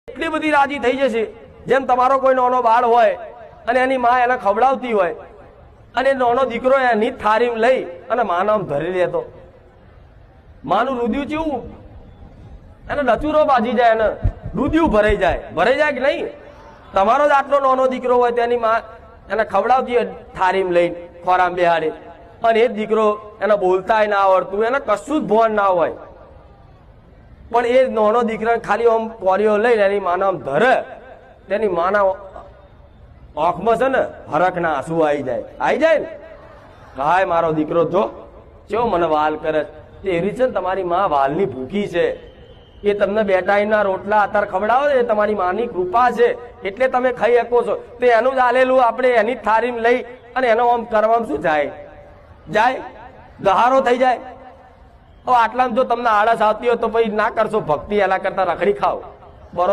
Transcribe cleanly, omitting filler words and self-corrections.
એટલી બધી રાજી થઈ જશે જેમ તમારો કોઈ નાનો બાળ હોય અને એની માં એને ખવડાવતી હોય અને નાનો દીકરો એની થારીમ લઈ અને માનવ ધરી લેતો માનું રુધિયું ચેવું એને ડચુરો બાજી જાય એને રુધિયું ભરાઈ જાય કે નહીં। તમારો જ આટલો નાનો દીકરો હોય તેની માં એને ખવડાવતી હોય થારીમ લઈને ખોરામ બેહાડે અને એ દીકરો એને બોલતાય ના આવડતું એને કશું જ ભોન ના હોય પણ એ નાનો દીકરા ખાલી આમ પોરીઓ લઈને એની માના આમ ધરે તેની માના આંખમાં છે ને હરખના આંસુ આવી જાય ને કાય મારો દીકરો જો કેવો મને વાલ કરે તે એવી છે ને તમારી માં વાલની ભૂખી છે એ તમને બેટાઈના રોટલા અત્યારે ખવડાવો એ તમારી માની કૃપા છે એટલે તમે ખાઈ શકો છો તે એનું જ આલેલું આપણે એની થારીમ લઈ અને એનો આમ કરવામાં શું જાય ગહારો થઈ જાય। આટલામાં જો તમને આળસ આવતી હોય તો પછી ના કરશો ભક્તિ એના કરતા રખડી ખાઓ બરોબર।